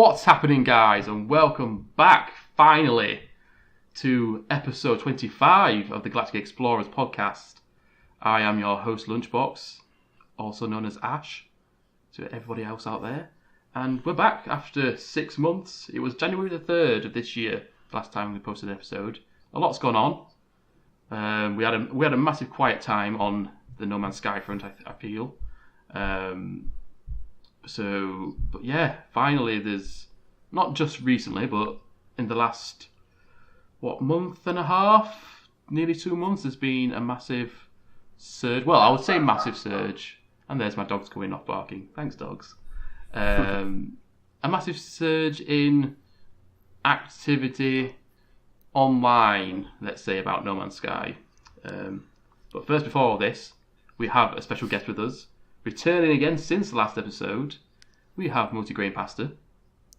what's happening, guys, and welcome back, finally, to episode 25 of the Galactic Explorers Podcast. I am your host, Lunchbox, also known as Ash, to everybody else out there. And we're back after 6 months. It was January the 3rd of this year, last time we posted an episode. A lot's gone on. We had a massive quiet time on the No Man's Sky front, I feel. But yeah, finally there's, not just recently, but in the last, month and a half, nearly 2 months, there's been a massive surge. Well, I would say massive surge. And there's my dogs coming off barking. Thanks, dogs. A massive surge in activity online, let's say, about No Man's Sky. But first, before all this, we have a special guest with us. Returning again since the last episode, we have Multigrain Pasta.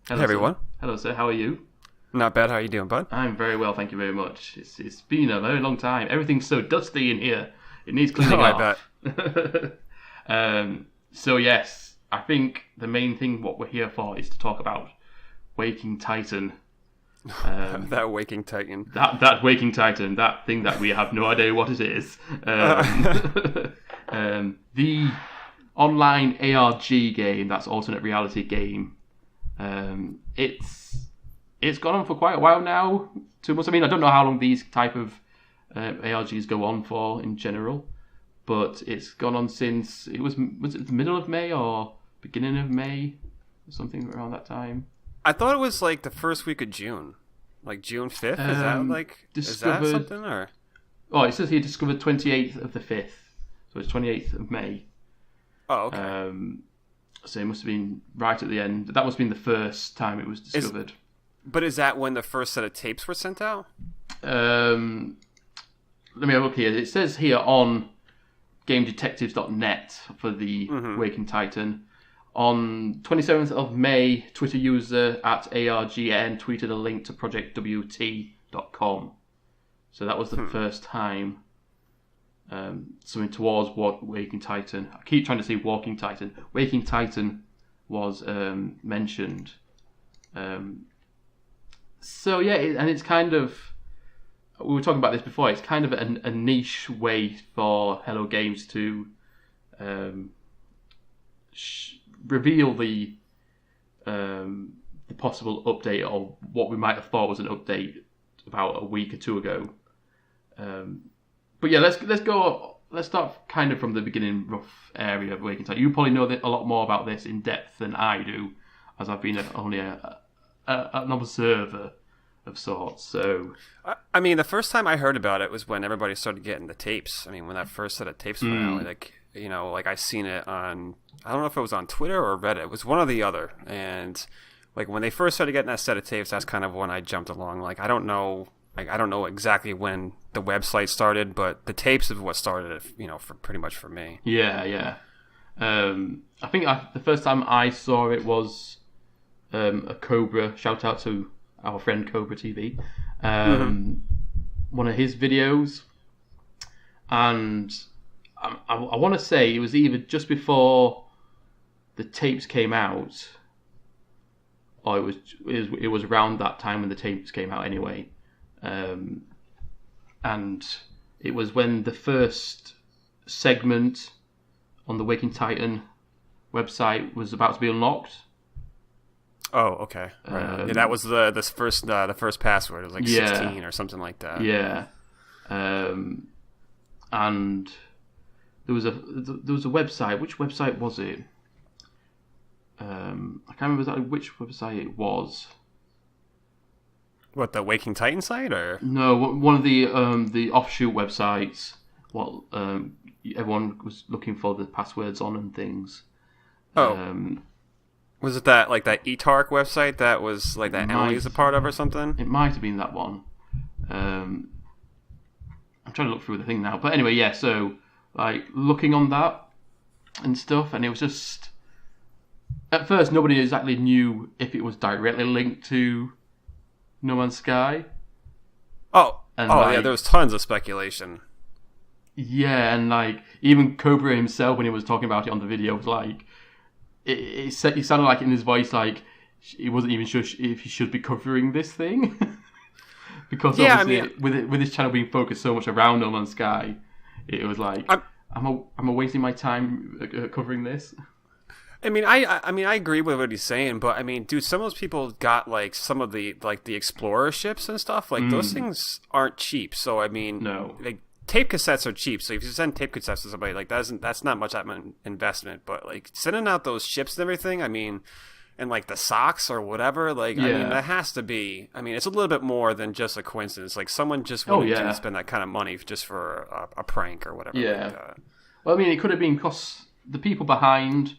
Hello, hey, everyone. Sir. Hello, sir. How are you? Not bad. How are you doing, bud? I'm very well, thank you very much. It's been a very long time. Everything's so dusty in here. It needs cleaning off. I bet. So yes, I think the main thing what we're here for is to talk about Waking Titan. That Waking Titan. That Waking Titan. That thing that we have no idea what it is. The online ARG game, that's alternate reality game. It's gone on for quite a while now. 2 months. I mean, I don't know how long these type of ARGs go on for in general, but it's gone on since was it the middle of May or beginning of May, something around that time. I thought it was like the first week of June, like June 5th. Is that like is that something or? Oh, it says here discovered 28th of the 5th, so it's 28th of May. Oh, okay. So it must have been right at the end. That must have been the first time it was discovered. But is that when the first set of tapes were sent out? Let me have a look here. It says here on GameDetectives.net for the Waking Titan. On 27th of May, Twitter user @ARGN tweeted a link to projectwt.com. So that was the first time something towards Waking Titan. I keep trying to say Walking Titan. Waking Titan was mentioned. So yeah, and it's kind of, we were talking about this before, it's kind of a niche way for Hello Games to reveal the possible update, or what we might have thought was an update about a week or two ago. But yeah, let's start kind of from the beginning, rough area of Waking Titan. You probably know a lot more about this in depth than I do, as I've been only an observer of sorts. So, I mean, the first time I heard about it was when everybody started getting the tapes. I mean, when that first set of tapes went out, like I seen it on, I don't know if it was on Twitter or Reddit. It was one or the other. And like when they first started getting that set of tapes, that's kind of when I jumped along. Like I don't know exactly when the website started, but the tapes is what started it, for pretty much for me. Yeah. I think the first time I saw it was a Cobra, shout out to our friend Cobra TV, one of his videos, and I want to say it was either just before the tapes came out, or it was around that time when the tapes came out anyway, and it was when the first segment on the Waking Titan website was about to be unlocked. Oh, okay. Right. Yeah, that was the first password. It was like 16 or something like that. Yeah. And there was a website. Which website was it? I can't remember exactly which website it was. What, the Waking Titan site, or no? One of the offshoot websites. What everyone was looking for the passwords on and things. Oh. Was it that eTark website that was like that Emily is a part of or something? It might have been that one. I'm trying to look through the thing now, but anyway, yeah. So like looking on that and stuff, and it was just, at first nobody exactly knew if it was directly linked to No Man's Sky. Yeah, there was tons of speculation. Yeah, and like even Cobra himself, when he was talking about it on the video, was like, it sounded like in his voice like he wasn't even sure if he should be covering this thing. Because obviously, with his channel being focused so much around No Man's Sky, it was like, am I wasting my time covering this? I mean, I agree with what he's saying, but I mean, dude, some of those people got like some of the Explorer ships and stuff. Like those things aren't cheap. So I mean, no, like tape cassettes are cheap. So if you send tape cassettes to somebody, like that's not much of an investment. But like sending out those ships and everything, I mean, and like the socks or whatever, like I mean, that has to be. I mean, it's a little bit more than just a coincidence. Like someone just wanted to spend that kind of money just for a prank or whatever. Yeah. Like, well, I mean, it could have been because the people behind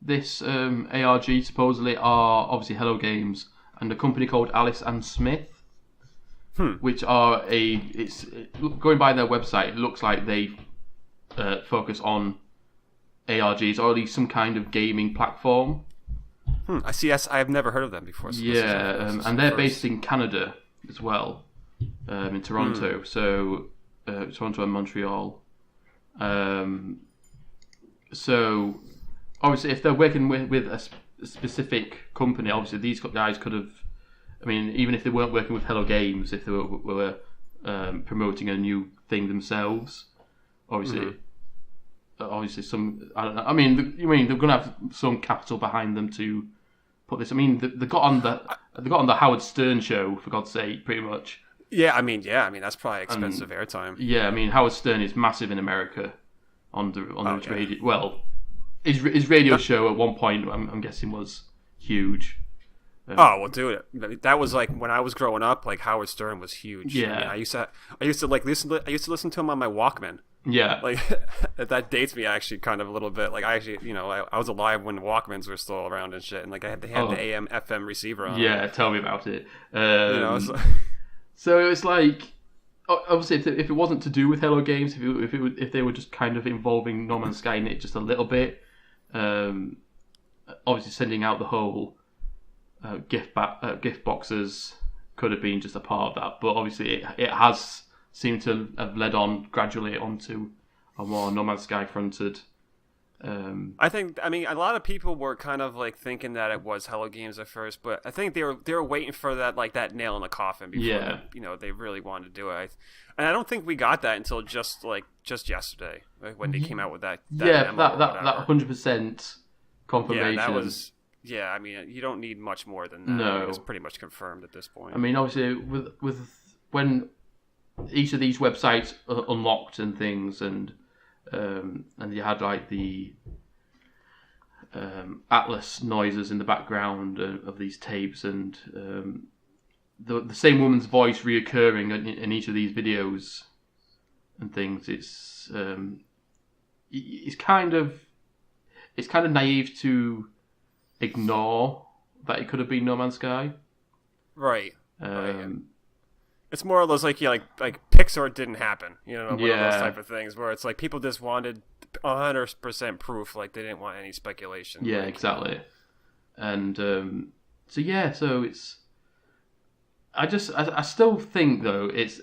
this ARG supposedly are obviously Hello Games and a company called Alice and Smith, which are going by their website, it looks like they focus on ARGs or at least some kind of gaming platform. I see. I've never heard of them before. So and they're based in Canada as well, in Toronto. So Toronto and Montreal. So obviously, if they're working with a specific company, obviously these guys could have. I mean, even if they weren't working with Hello Games, if they were promoting a new thing themselves, obviously some. I don't know. I mean, they're going to have some capital behind them to put this. I mean, they got on the Howard Stern show, for God's sake, pretty much. Yeah, I mean that's probably expensive airtime. Yeah, I mean, Howard Stern is massive in America on the radio. Well, his radio show at one point, I'm guessing, was huge. Well, dude, that was like when I was growing up. Like Howard Stern was huge. Yeah, I mean, I used to listen to him on my Walkman. Yeah, like that dates me actually kind of a little bit. Like I actually, I was alive when Walkmans were still around and shit, and like I had the AM FM receiver on. Yeah, tell me about it. So it was like, obviously, if it wasn't to do with Hello Games, if they were just kind of involving No Man's Sky in it just a little bit, obviously sending out the whole gift boxes could have been just a part of that. But obviously, it has seemed to have led on gradually onto a more No Man's Sky fronted. I mean, a lot of people were kind of like thinking that it was Hello Games at first, but I think they were waiting for that nail in the coffin before they really wanted to do it. And I don't think we got that until just yesterday, when they came out with that memo that 100% confirmation. Yeah, that was. Yeah, I mean, you don't need much more than that. No, it's pretty much confirmed at this point. I mean, obviously, with when each of these websites are unlocked and things, and you had like the Atlas noises in the background of these tapes, and the same woman's voice reoccurring in each of these videos and things. It's kind of naive to ignore that it could have been No Man's Sky. Right. It's more of those like Pixar didn't happen, one of those type of things where it's like people just wanted 100% proof, like they didn't want any speculation. Yeah, exactly. And so it's. I still think though it's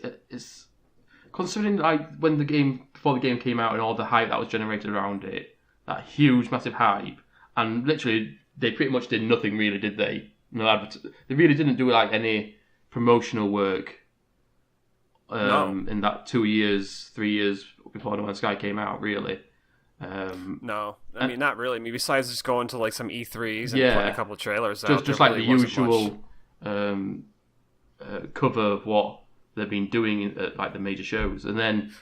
considering like before the game came out and all the hype that was generated around it, that huge massive hype, and literally they pretty much did nothing really, did they? No, they really didn't do like any promotional work. In that 2 years, 3 years before No Man's Sky came out, really. No, I mean not really. I mean, besides just going to like some E3s and putting a couple of trailers out, just like really the usual cover of what they've been doing at like the major shows, and then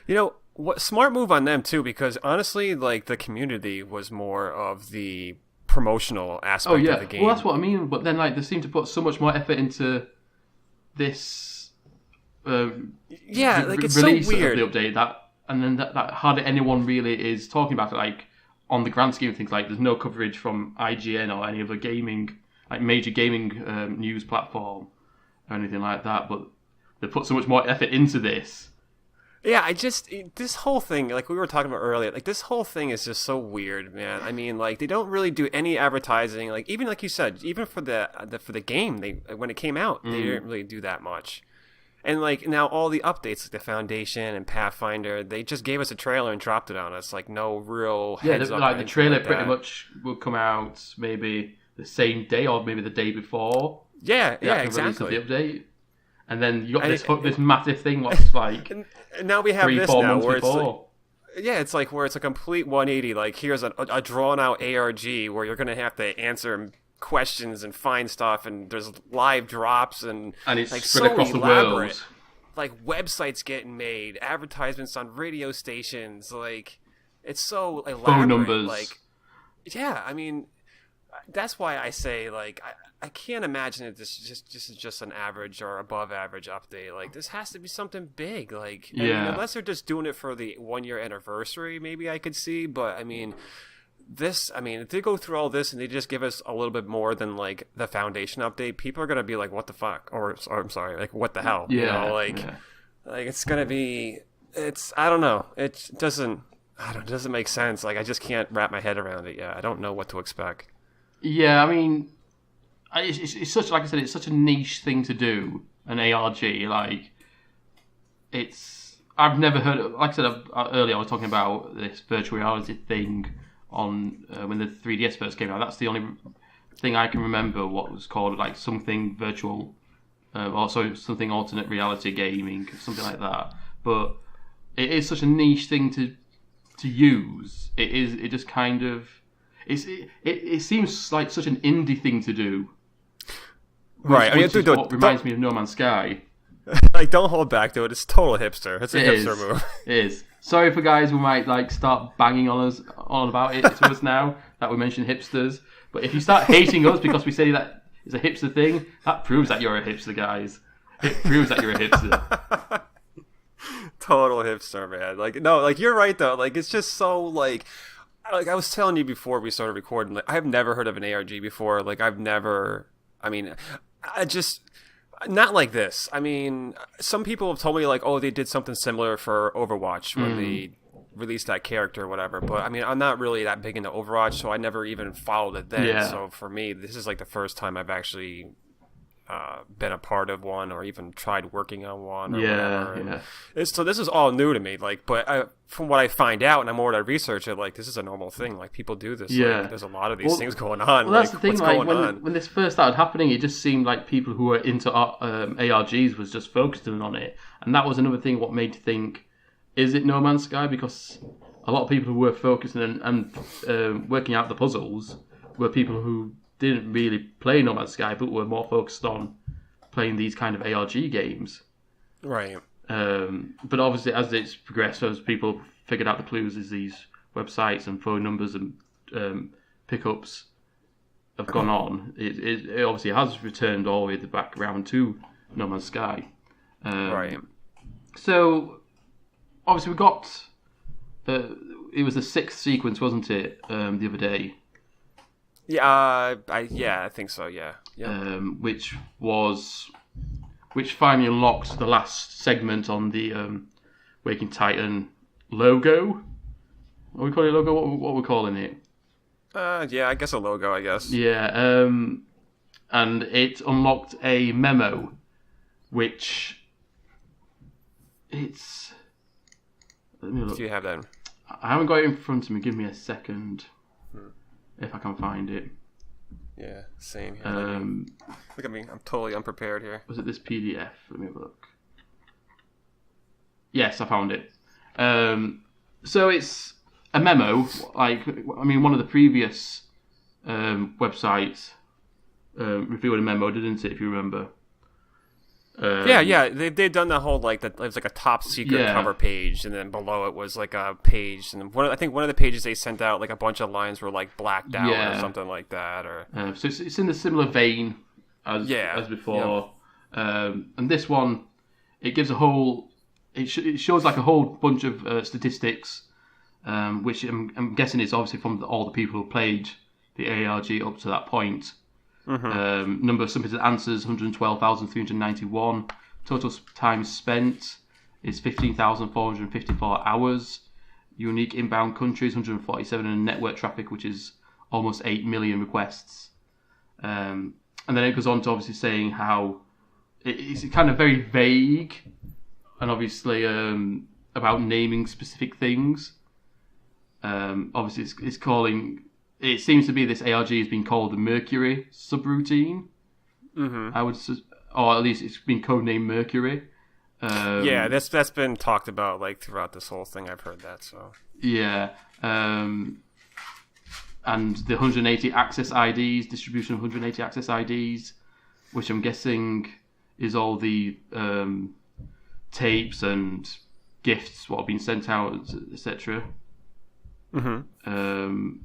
what smart move on them too, because honestly, like the community was more of the promotional aspect of the game. Well, that's what I mean. But then like they seem to put so much more effort into this. It's release so weird. Of the update that hardly anyone really is talking about it. Like on the grand scheme of things, like there's no coverage from IGN or any other major gaming news platform or anything like that. But they put so much more effort into this. Yeah, this whole thing, like we were talking about earlier, like this whole thing is just so weird, man. I mean, like they don't really do any advertising. Like even like you said, even for the game, when it came out, they didn't really do that much. And like now all the updates, like the Foundation and Pathfinder, they just gave us a trailer and dropped it on us. Like no real heads up. Like the trailer pretty much will come out maybe the same day or maybe the day before. Yeah, exactly. The update. And then you got And this massive thing what's like and now we have 3-4 this now months where before. it's like where it's a complete 180. Like here's a drawn out ARG where you're gonna have to answer questions and find stuff, and there's live drops and it's like spread so across the elaborate. world. Like websites getting made, advertisements on radio stations. Like it's so elaborate. Phone numbers. Like yeah, I mean that's why I say like I can't imagine that this is just an average or above average update. Like this has to be something big. Like I mean, unless they're just doing it for the 1 year anniversary, maybe I could see. But I mean, if they go through all this and they just give us a little bit more than like the foundation update, people are gonna be like, "What the fuck?" Or I'm sorry, like what the hell? Yeah, you know, like it's gonna be. I don't know. It doesn't make sense. Like I just can't wrap my head around it yet. I don't know what to expect. Yeah, I mean, it's such, like I said, it's such a niche thing to do, an ARG. Like, I've never heard of, like I said earlier, I was talking about this virtual reality thing on when the 3DS first came out. That's the only thing I can remember what was called, like something virtual, something alternate reality gaming, something like that. But it is such a niche thing to use. It just kind of... It seems like such an indie thing to do. Right. Which is what reminds me of No Man's Sky. Like, don't hold back to it. It's total hipster. It's a hipster move. It is. Sorry for guys who might like start banging on about it to us now that we mention hipsters. But if you start hating us because we say that it's a hipster thing, that proves that you're a hipster, guys. It proves that you're a hipster. Total hipster, man. Like, no, like you're right though. Like, it's just so like I was telling you before we started recording, like I've never heard of an ARG before. Like I just not like this. I mean, some people have told me like, oh, they did something similar for Overwatch when they released that character or whatever. But I mean, I'm not really that big into Overwatch, so I never even followed it then. Yeah. So for me, this is like the first time I've actually been a part of one or even tried working on one or whatever. Yeah. So this is all new to me. Like, but from what I find out and the more I research it, like this is a normal thing. Like people do this. Yeah. Like, there's a lot of these things going on. Well, that's the thing. Like when this first started happening, it just seemed like people who were into ARGs was just focusing on it, and that was another thing. What made you think, is it No Man's Sky? Because a lot of people who were focusing and working out the puzzles were people who didn't really play No Man's Sky, but were more focused on playing these kind of ARG games. Right. But obviously, as it's progressed, as people figured out the clues, is these websites and phone numbers and pickups have gone on. It obviously has returned all the way back around to No Man's Sky. Right. So, obviously, we got... it was the 6th sequence, wasn't it, the other day? Yeah, I think so. Yeah. Which finally unlocked the last segment on the Waking Titan logo. What we call it, logo? What we're calling it? Yeah, I guess a logo. I guess. Yeah. And it unlocked a memo, which it's. Let me look. Do you have that? I haven't got it in front of me. Give me a second. If I can find it. Yeah, same here. Look at me. I'm totally unprepared here. Was it this PDF? Let me have a look. Yes, I found it. So it's a memo. Like, I mean, one of the previous websites revealed a memo, didn't it, if you remember? Yeah. They've done that whole like that. It was like a top secret cover page, and then below it was like a page, and I think one of the pages they sent out like a bunch of lines were like blacked out or something like that. Or so it's in a similar vein as before. Yep. And this one, it gives a whole. It shows like a whole bunch of statistics, which I'm guessing is obviously from all the people who played the ARG up to that point. Mm-hmm. Number of submitted answers 112,391. Total time spent is 15,454 hours. Unique inbound countries 147, and network traffic, which is almost 8 million requests. And then it goes on to obviously saying how it's kind of very vague, and obviously about naming specific things. Obviously, it's calling it seems to be this ARG has been called the Mercury subroutine. Mm-hmm. Or at least it's been codenamed Mercury. Yeah, that's been talked about like throughout this whole thing. I've heard that. So yeah, and the 180 access IDs, distribution of 180 access IDs, which I'm guessing is all the tapes and gifts what have been sent out, etc. Mm-hmm.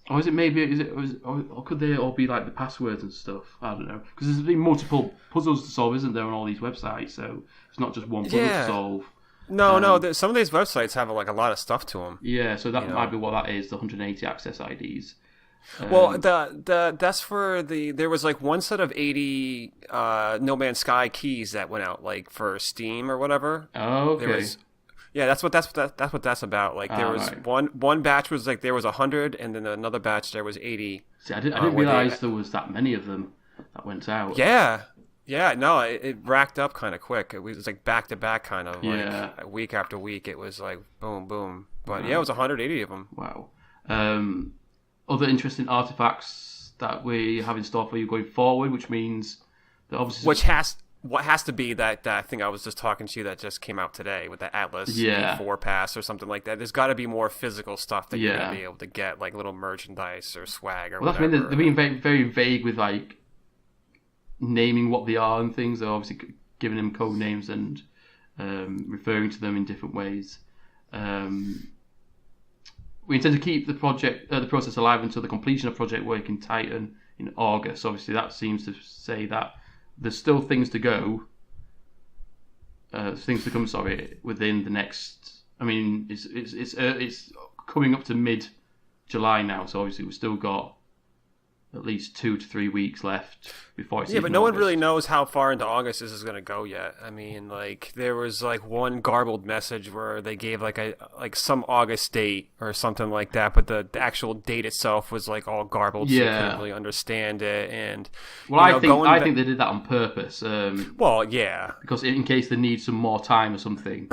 Or is it maybe or could they all be like the passwords and stuff? I don't know, because there's been multiple puzzles to solve, isn't there, on all these websites? So it's not just one puzzle to solve. No. Some of these websites have like a lot of stuff to them. Yeah, so that might be what that is. The 180 access IDs. Well, that's for there was like one set of 80 No Man's Sky keys that went out like for Steam or whatever. Oh, okay. That's what that's about. Like there was one batch was like there was 100, and then another batch there was 80. See, I didn't realize there was that many of them that went out. Yeah. No, it racked up kind of quick. It was like back to back, kind of like week after week. It was like boom, boom. But it was 180 of them. Wow. Other interesting artifacts that we have in store for you going forward, which means that obviously what has to be that thing I was just talking to you that just came out today with the Atlas PS4 pass or something like that. There's got to be more physical stuff that you're going to be able to get, like little merchandise or swag or whatever. That's they're being very, very vague with like naming what they are and things. They're obviously giving them code names and referring to them in different ways. We intend to keep the process alive until the completion of project work in Titan in August. Obviously, that seems to say that there's still things to go, things to come. Sorry, within the next. I mean, it's coming up to mid-July now, so obviously we've still got at least 2 to 3 weeks left before it's but no one really knows how far into August this is going to go yet. I mean, like there was like one garbled message where they gave like some August date or something like that, but the actual date itself was like all garbled, so you couldn't really understand it. And I think they did that on purpose. Because in case they need some more time or something.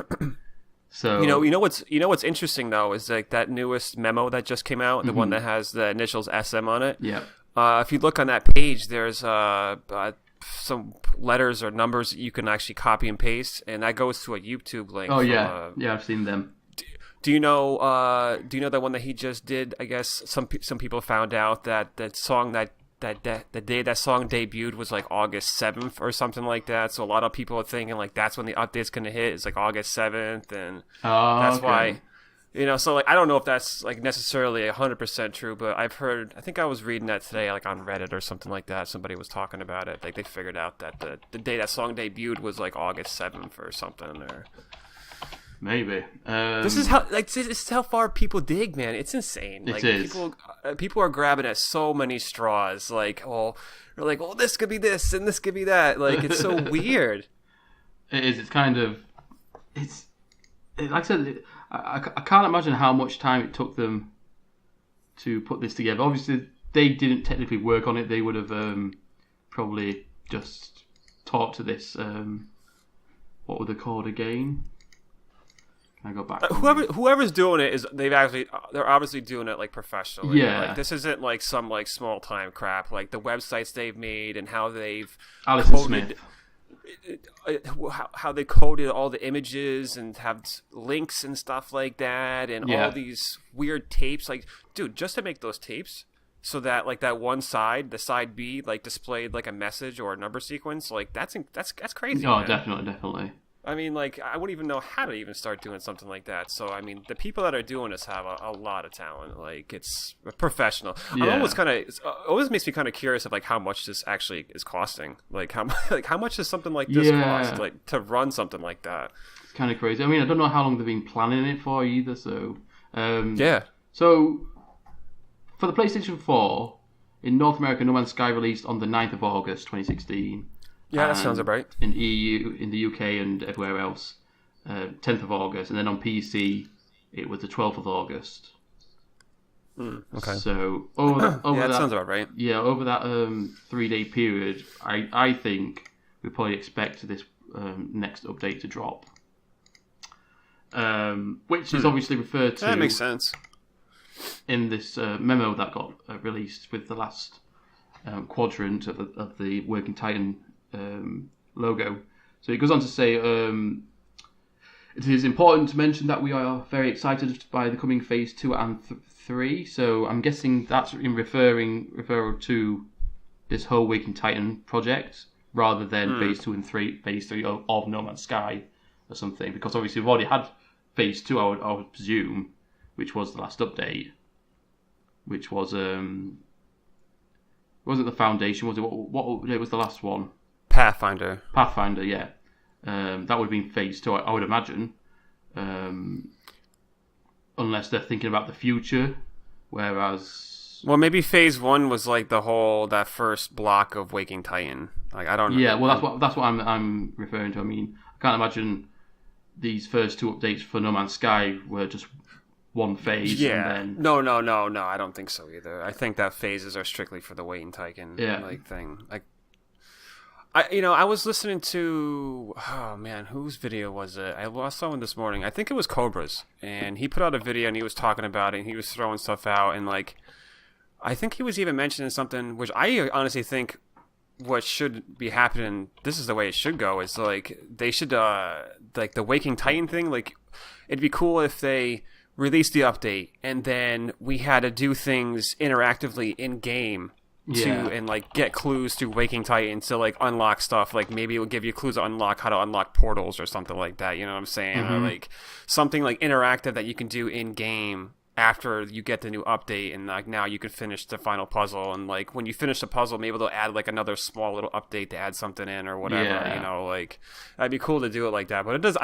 So you know what's interesting though is like that newest memo that just came out, the one that has the initials SM on it. Yeah. If you look on that page, there's some letters or numbers that you can actually copy and paste, and that goes to a YouTube link. Oh yeah, I've seen them. Do you know the one that he just did? I guess some people found out that song the day that song debuted was like August 7th or something like that. So a lot of people are thinking like that's when the update's gonna hit. It's like August 7th, and that's why. So like I don't know if that's like necessarily 100% true, but I think I was reading that today, like on Reddit or something like that. Somebody was talking about it. Like they figured out that the day that song debuted was like August 7th or something. Or maybe this is how far people dig, man. It's insane. Like, it is. People are grabbing at so many straws. Like, they're like, this could be this and this could be that. Like, it's so weird. It is. It's kind of. Like I said. I can't imagine how much time it took them to put this together. Obviously, they didn't technically work on it. They would have probably just talked to this. What were they called again? Can I go back? Whoever's doing it they're obviously doing it like professionally. Yeah. Like, this isn't like some like small time crap. Like the websites they've made and how they've Alison Smith. How they coded all the images and have links and stuff like that, and all these weird tapes. Like, dude, just to make those tapes so that like that one side, the side B, like displayed like a message or a number sequence. Like that's crazy. Oh, man. definitely. I mean, like, I wouldn't even know how to even start doing something like that. So, I mean, the people that are doing this have a lot of talent. Like, it's professional. Yeah. I'm almost always makes me kind of curious of like how much this actually is costing. Like, how much does something like this cost? Like to run something like that. It's kind of crazy. I mean, I don't know how long they've been planning it for either. So, So, for the PlayStation 4 in North America, No Man's Sky released on the 9th of August, 2016. Yeah, that sounds about right. In EU, in the UK and everywhere else, 10th of August. And then on PC, it was the 12th of August. Okay. So, over that sounds about right. Yeah, over that 3-day period, I think we probably expect this next update to drop. Which is obviously referred to... That makes sense. in this memo that got released with the last quadrant of the Working Titan logo. So it goes on to say, it is important to mention that we are very excited by the coming Phase 2 and 3. So I'm guessing that's in referral to this whole Waking Titan project, rather than Phase 2 and 3, Phase 3 of No Man's Sky or something. Because obviously we've already had Phase 2, I would presume, which was the last update. Which was, wasn't the Foundation, was it? What update was the last one? Pathfinder, yeah. That would have been Phase 2, I would imagine. Unless they're thinking about the future, whereas... Well, maybe Phase 1 was like that first block of Waking Titan. Like, I don't know. Yeah, well, that's what I'm referring to. I mean, I can't imagine these first 2 updates for No Man's Sky were just one phase. Yeah. And then... No, I don't think so either. I think that phases are strictly for the Waking Titan thing. Like, I was listening to, oh man, whose video was it? I saw one this morning. I think it was Cobra's, and he put out a video and he was talking about it, and he was throwing stuff out, and like, I think he was even mentioning something which I honestly think what should be happening. This is the way it should go. Is like they should like the Waking Titan thing. Like, it'd be cool if they released the update and then we had to do things interactively in game. And like get clues to Waking Titan to like unlock stuff. Like maybe it will give you clues to unlock how to unlock portals or something like that. You know what I'm saying? Or like something like interactive that you can do in game after you get the new update, and like now you can finish the final puzzle. And like when you finish the puzzle, maybe they'll add like another small little update to add something in or whatever. Yeah. You know, like that'd be cool to do it like that. But it does.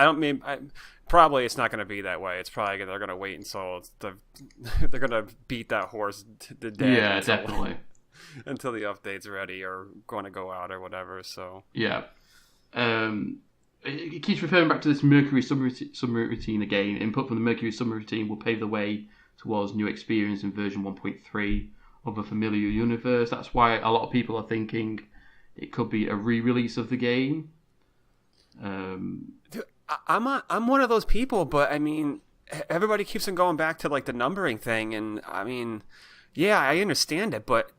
Probably it's not going to be that way. It's probably they're going to wait until they're going to beat that horse to death. Yeah, definitely. Until the update's ready or going to go out or whatever. So yeah, it keeps referring back to this Mercury subroutine again. Input from the Mercury subroutine will pave the way towards new experience in version 1.3 of a familiar universe. That's why a lot of people are thinking it could be a re-release of the game. Dude, I'm one of those people, but I mean, everybody keeps on going back to like the numbering thing, and I mean, yeah, I understand it, but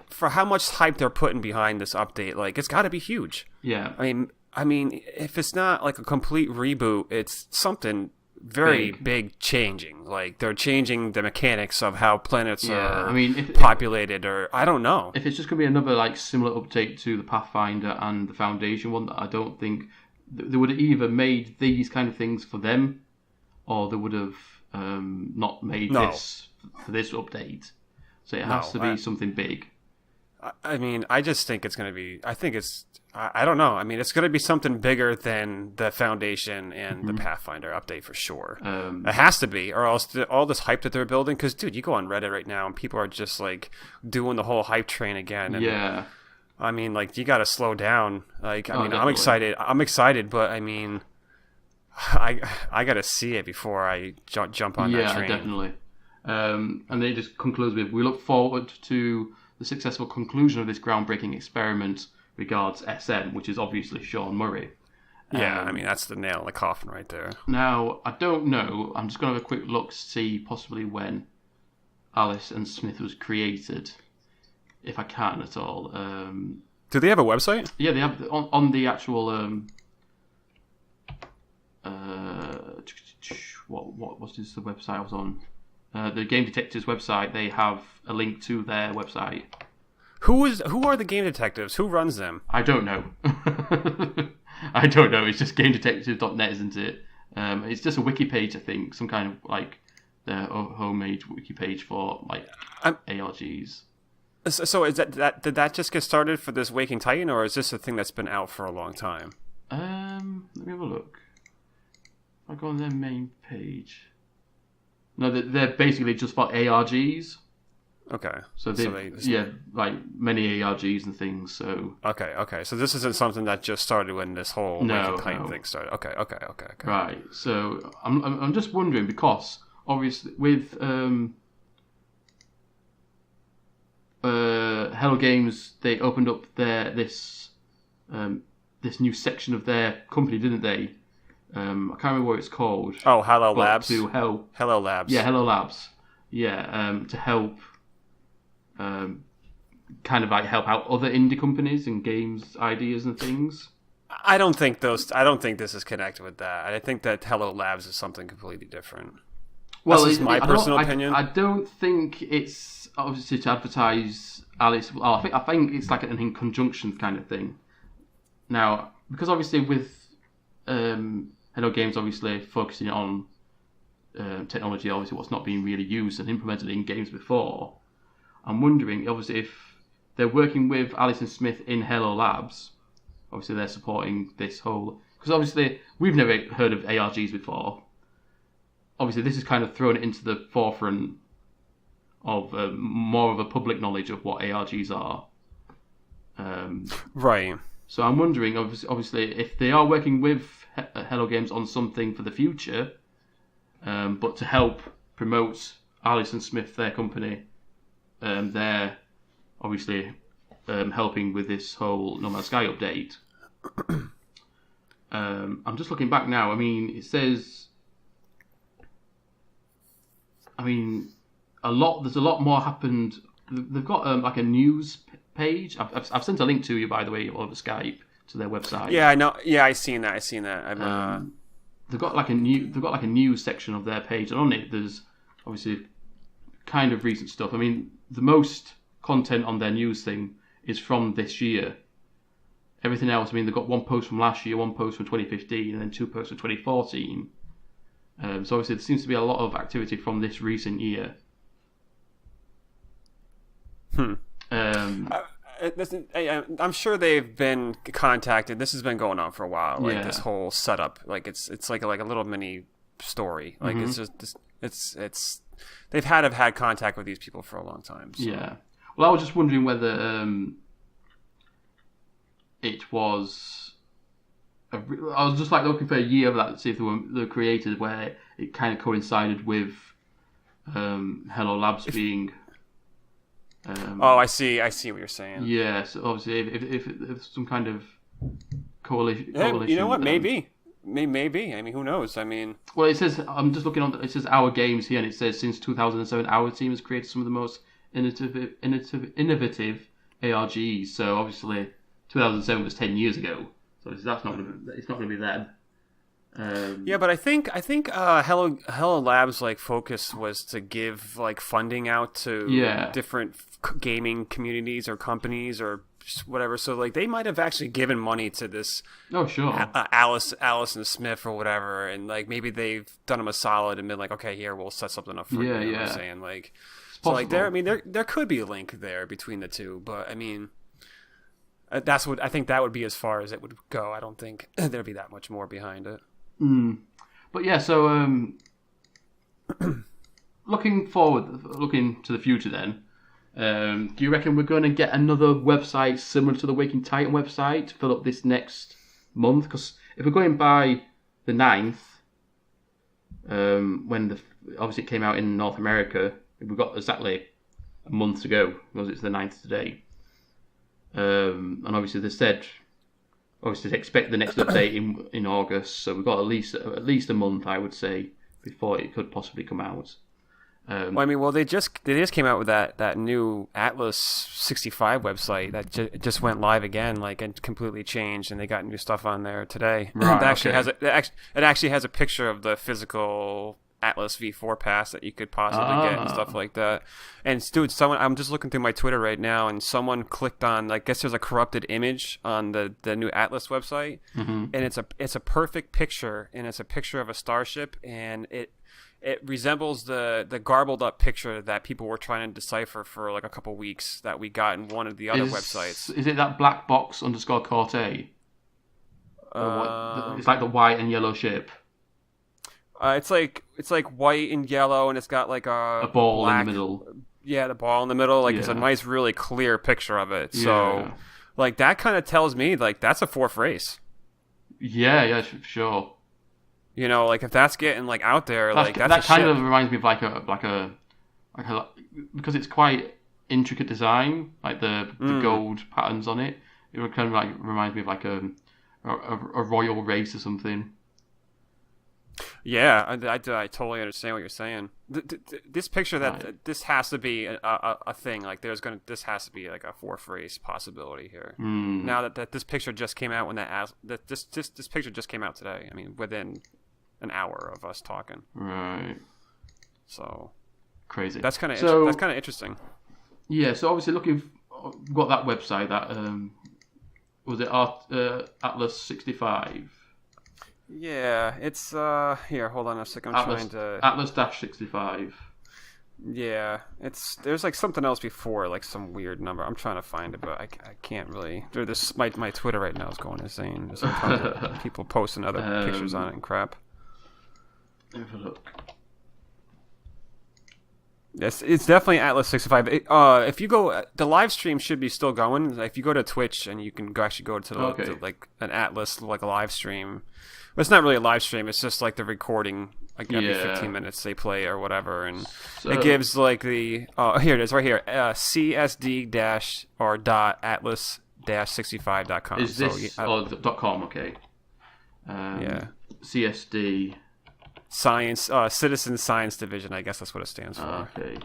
for how much hype they're putting behind this update, like it's got to be huge. Yeah. I mean, if it's not like a complete reboot, it's something very big changing. Like they're changing the mechanics of how planets are populated, or I don't know. If it's just going to be another like similar update to the Pathfinder and the Foundation one, I don't think they would have either made these kind of things for them, or they would have not made this for this update. So it has to be something big. I mean, I just think it's going to be... I don't know. I mean, it's going to be something bigger than the Foundation and the Pathfinder update for sure. It has to be, or else all this hype that they're building... Because, dude, you go on Reddit right now and people are just, like, doing the whole hype train again. And, yeah. I mean, like, you got to slow down. Like, I mean, definitely. I'm excited, but, I mean... I got to see it before I jump on that train. Yeah, definitely. And then it just concludes with, we look forward to the successful conclusion of this groundbreaking experiment, regards SM, which is obviously Sean Murray. Yeah, I mean, that's the nail in the coffin right there. Now, I don't know, I'm just going to have a quick look to see possibly when Alice and Smith was created, if I can at all. Do they have a website? Yeah, they have, on the actual... what was this the website I was on? The Game Detectives website. They have a link to their website. Who are the Game Detectives? Who runs them? I don't know. I don't know. It's just GameDetectives.net, isn't it? It's just a wiki page, I think, some kind of like their homemade wiki page for like ARGs. So is that did that just get started for this Waking Titan, or is this a thing that's been out for a long time? Let me have a look. I go on their main page. No, they're basically just for ARGs. Okay. So like many ARGs and things. So okay. So this isn't something that just started when this whole Waking Titan thing started. Okay. Right. So I'm just wondering, because obviously with Hello Games, they opened up this new section of their company, didn't they? I can't remember what it's called. Oh, Hello Labs. Hello Labs. Yeah, Hello Labs. to help, kind of like help out other indie companies and games ideas and things. I don't think this is connected with that. I think that Hello Labs is something completely different. Well, this is my personal opinion. I don't think it's obviously to advertise Alice. Well, I think it's like an in conjunction kind of thing. Now, because obviously with Hello Games obviously focusing on technology, obviously what's not being really used and implemented in games before, I'm wondering obviously if they're working with Alison Smith in Hello Labs. Obviously they're supporting this whole, because obviously we've never heard of ARGs before. Obviously this is kind of thrown into the forefront of more of a public knowledge of what ARGs are. Right. So I'm wondering, obviously, if they are working with Hello Games on something for the future, but to help promote Alison Smith, their company, they're obviously helping with this whole No Man's Sky update. I'm just looking back now. I mean, it says, there's a lot more happened. They've got like a news page. I've sent a link to you, by the way, over Skype to their website. Yeah, I know. Yeah, I seen that. They've got like a news section of their page, and on it there's obviously kind of recent stuff. I mean, the most content on their news thing is from this year. Everything else, I mean, they've got one post from last year, one post from 2015, and then two posts from 2014. So obviously there seems to be a lot of activity from this recent year. I'm sure they've been contacted. This has been going on for a while. Like this whole setup, like it's like a little mini story. Like it's just it's they've had contact with these people for a long time. So. Yeah. Well, I was just wondering whether it was. I was just like looking for a year of that to see if they were created where it kind of coincided with Hello Labs being. I see what you're saying. Yeah, so obviously, if some kind of coalition. You know what? Maybe. I mean, who knows? I mean, well, it says I'm just looking on. It says Our Games here, and it says since 2007, our team has created some of the most innovative ARGs. So obviously, 2007 was 10 years ago. So it's not going to be them. Yeah, but I think Hello Labs like focus was to give like funding out to different gaming communities or companies or whatever. So like they might have actually given money to this. Oh sure, Alison Smith or whatever, and like maybe they've done them a solid and been like, okay, here we'll set something up for you. You know what I'm saying? Like, so like there could be a link there between the two, but I mean. That's what I think. That would be as far as it would go. I don't think there'd be that much more behind it. But yeah, so looking to the future, then, do you reckon we're going to get another website similar to the Waking Titan website to fill up this next month? Because if we're going by the 9th, when obviously it came out in North America, we've got exactly a month to go because it's the 9th today. And obviously they said to expect the next update in August, so we've got at least a month, I would say, before it could possibly come out. They just came out with that new Atlas 65 website that just went live again, like, and completely changed, and they got new stuff on there today. Right, it actually has a picture of the physical Atlas V4 pass that you could possibly get and stuff like that. And dude, I'm just looking through my Twitter right now, and someone clicked on, I guess there's a corrupted image on the new Atlas website, and it's a perfect picture, and it's a picture of a starship, and it resembles the garbled up picture that people were trying to decipher for like a couple weeks that we got in one of the other websites. Is it that black box _ Corte? It's like the white and yellow ship. It's like white and yellow, and it's got like a ball black, in the middle. Yeah, the ball in the middle. Like it's a nice, really clear picture of it. So, like that kind of tells me like that's a fourth race. Yeah, sure. You know, like if that's getting like out there, that kind of reminds me of like a because it's quite intricate design, like the gold patterns on it. It kind of like reminds me of like a royal race or something. Yeah, I totally understand what you're saying. This picture this has to be a thing. Like this has to be like a fourth race possibility here. Now that this picture just came out this picture just came out today. I mean, within an hour of us talking. Right. So crazy. That's kind of interesting. Yeah. So obviously, we've got that website that was it Atlas 65. Yeah, it's here. Hold on a second. Atlas-65. Yeah, there's like something else before, like some weird number. I'm trying to find it, but I can't really. My Twitter right now is going insane. There's some tons of people posting other pictures on it and crap. Have a look. Yes, it's definitely Atlas 65. If you go, the live stream should be still going. If you go to Twitch and you can actually go to like an Atlas like a live stream. Well, it's not really a live stream. It's just like the recording, like every 15 minutes they play or whatever, and it gives like the here it is right here, CSD- or .atlas-65.com. Is this .com? Okay. Yeah. CSD. Science, Citizen Science Division. I guess that's what it stands for. Okay.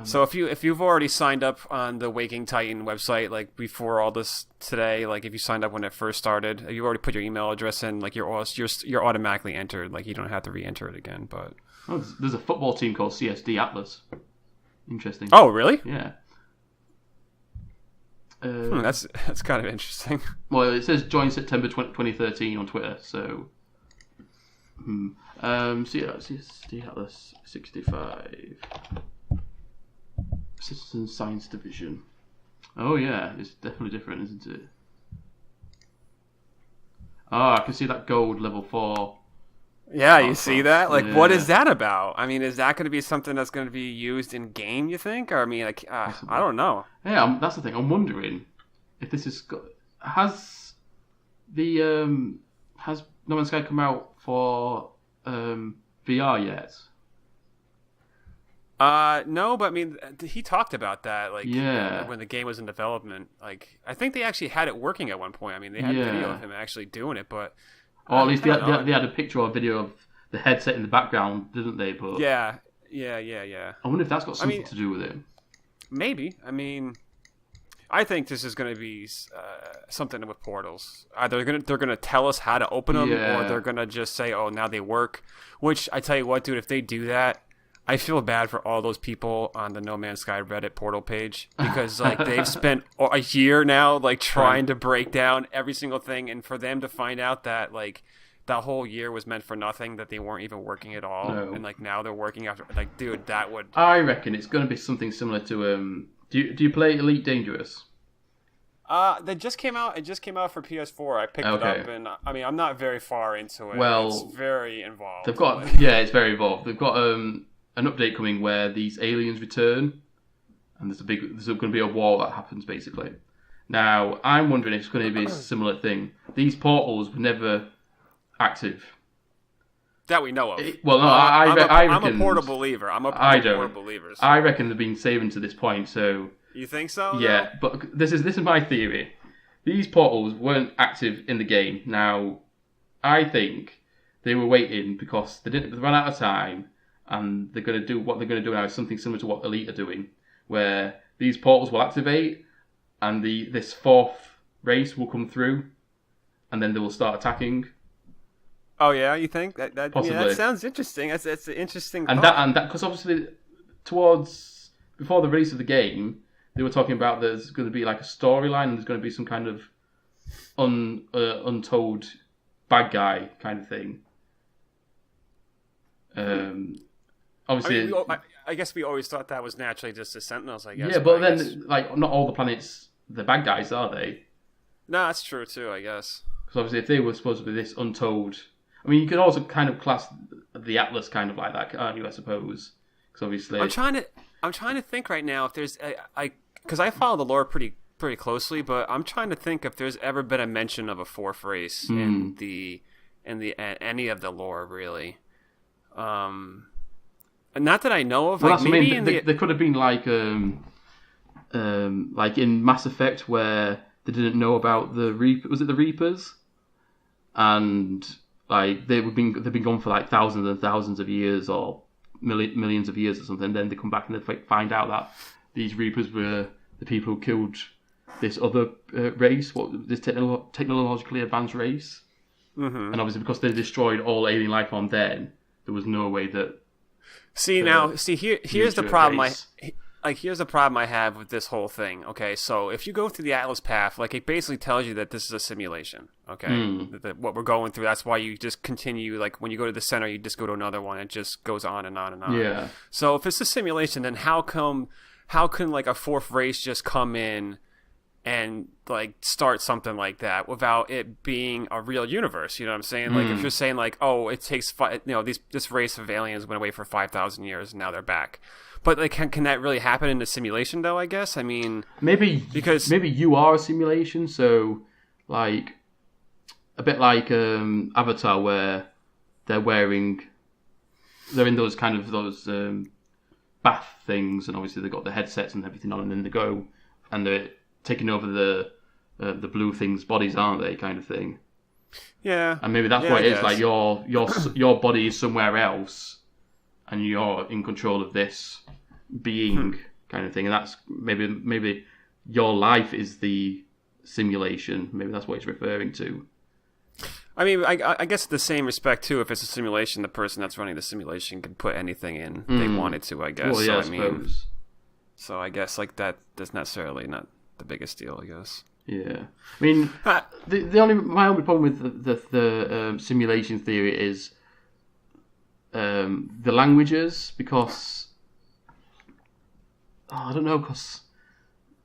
So if you've already signed up on the Waking Titan website, like before all this today, like if you signed up when it first started, you already put your email address in, like you're automatically entered. Like you don't have to re-enter it again. But there's a football team called CSD Atlas. Interesting. Oh, really? Yeah. That's kind of interesting. Well, it says join September 2013 on Twitter. So, CSD Atlas 65. Citizen Science Division. Oh yeah, it's definitely different, isn't it? I can see that gold level 4. Yeah, you see that? Like, what is that about? I mean, is that going to be something that's going to be used in game? You think? Or I mean, like, I don't know. Yeah, that's the thing. I'm wondering if this has No Man's Sky come out for VR yet? No, but I mean, he talked about that, like, when the game was in development. Like, I think they actually had it working at one point. I mean, they had video of him actually doing it, but... Or at least they had a picture or a video of the headset in the background, didn't they? But yeah. I wonder if that's got something to do with it. Maybe. I mean, I think this is going to be something with portals. Either they're going to tell us how to open them, or they're going to just say, "Oh, now they work." Which I tell you what, dude, if they do that, I feel bad for all those people on the No Man's Sky Reddit portal page, because like they've spent a year now like trying to break down every single thing, and for them to find out that like that whole year was meant for nothing, that they weren't even working at all, and like now they're working after, like, dude, that would... I reckon it's going to be something similar to do you play Elite Dangerous? That just came out. It just came out for PS4. I picked it up, and I mean, I'm not very far into it. Well, it's very involved. They've got it's very involved. They've got an update coming where these aliens return, and there's going to be a war that happens basically. Now, I'm wondering if it's going to be a similar thing. These portals were never active that we know of. I'm a portal believer. I'm a portal believer. So. I reckon they've been saving to this point. So you think so? Yeah, but this is my theory. These portals weren't active in the game. Now, I think they were waiting because they ran out of time. And they're going to do what they're going to do now is something similar to what Elite are doing, where these portals will activate, and this fourth race will come through, and then they will start attacking. Oh yeah, you think that possibly? Yeah, that sounds interesting. That's an interesting. And thought. that because obviously before the release of the game, they were talking about there's going to be like a storyline, and there's going to be some kind of untold bad guy kind of thing. Obviously, I guess we always thought that was naturally just the Sentinels, I guess. Yeah, but then, like, not all the planets, the bad guys, are they? No, that's true, too, I guess. Because obviously, if they were supposed to be this untold... I mean, you could also kind of class the Atlas kind of like that, aren't you, I suppose? Because obviously... I'm trying to think right now if there's... Because I follow the lore pretty closely, but I'm trying to think if there's ever been a mention of a fourth race in any of the lore, really. Not that I know of. Well, like, maybe there could have been like in Mass Effect where they didn't know about the Reaper. Was it the Reapers? and like they've been gone for like thousands and thousands of years or millions of years or something. Then they come back and they find out that these Reapers were the people who killed this other race, this technologically advanced race. Mm-hmm. And obviously, because they destroyed all alien life form, then there was no way that. Here's the problem. Here's the problem I have with this whole thing. Okay, so if you go through the Atlas path, like it basically tells you that this is a simulation. Okay, that what we're going through. That's why you just continue. Like when you go to the center, you just go to another one. It just goes on and on and on. Yeah. So if it's a simulation, then how can like a fourth race just come in and like start something like that without it being a real universe? You know what I'm saying? Like if you're saying like, oh, it takes this race of aliens went away for 5,000 years and now they're back. But like, can that really happen in a simulation though? I guess. I mean, maybe you are a simulation. So like a bit like Avatar, where they're in those bath things, and obviously they've got the headsets and everything on, and then they go and they're taking over the blue things' bodies, aren't they? Kind of thing. Yeah. And maybe that's what it is. Like your body is somewhere else, and you're in control of this being kind of thing, and that's maybe your life is the simulation. Maybe that's what it's referring to. I mean, I guess in the same respect too, if it's a simulation, the person that's running the simulation can put anything in they wanted to, I guess. Well, yeah, I suppose. So I guess like that's necessarily not the biggest deal, I guess. Yeah, I mean, my only problem with the simulation theory is the languages, because I don't know, because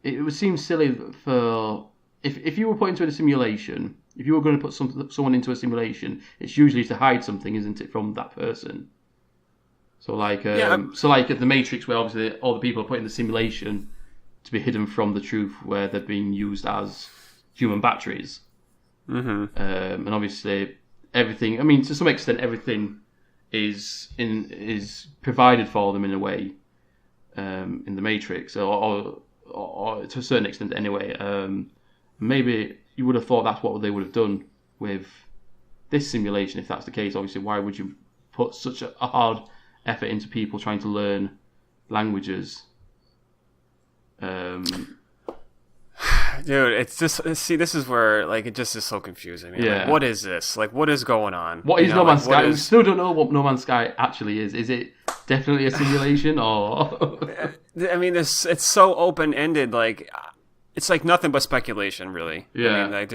it would seem silly for if you were put into a simulation. If you were going to put someone into a simulation, it's usually to hide something, isn't it, from that person? So like, like at the Matrix, where obviously all the people are put in the simulation to be hidden from the truth, where they're being used as human batteries. Mm-hmm. And obviously everything. I mean, to some extent, everything is provided for them in a way in the Matrix, or to a certain extent anyway. Maybe you would have thought that's what they would have done with this simulation. If that's the case, obviously, why would you put such a hard effort into people trying to learn languages? Dude, it's just, see, this is where like it just is so confusing. Yeah. Like, what is this? Like, what is going on? What is No Man's Sky? We still don't know what No Man's Sky actually is. Is it definitely a simulation, or? I mean, it's so open ended. Like, it's like nothing but speculation, really. Yeah. I mean, like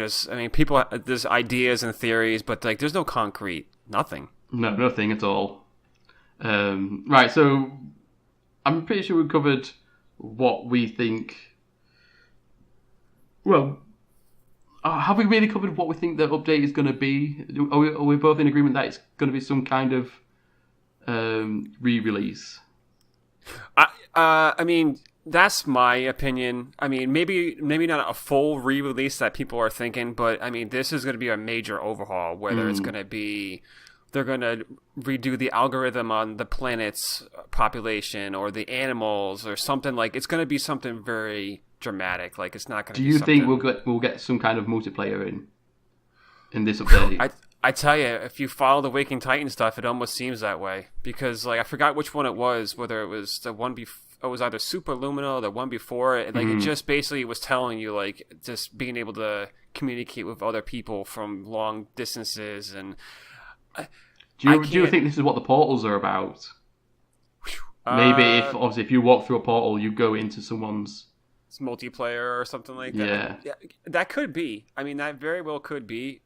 there's ideas and theories, but like there's no concrete, nothing. No, nothing at all. Right, so I'm pretty sure we covered what we think. Well, have we really covered what we think the update is going to be? Are we both in agreement that it's going to be some kind of re-release? I mean, that's my opinion. I mean, maybe not a full re-release that people are thinking, but I mean, this is going to be a major overhaul. Whether it's going to be, they're going to redo the algorithm on the planet's population or the animals or something, like it's going to be something very dramatic. Like it's not going to. Do you think we'll get some kind of multiplayer in this update? I tell you, if you follow the Waking Titan stuff, it almost seems that way, because like I forgot which one it was, whether it was the one before. It was either Super Lumina or the one before it. Like it just basically was telling you like just being able to communicate with other people from long distances. And do you think this is what the portals are about? Maybe if you walk through a portal, you go into someone's multiplayer or something like that. Yeah, that could be. I mean, that very well could be.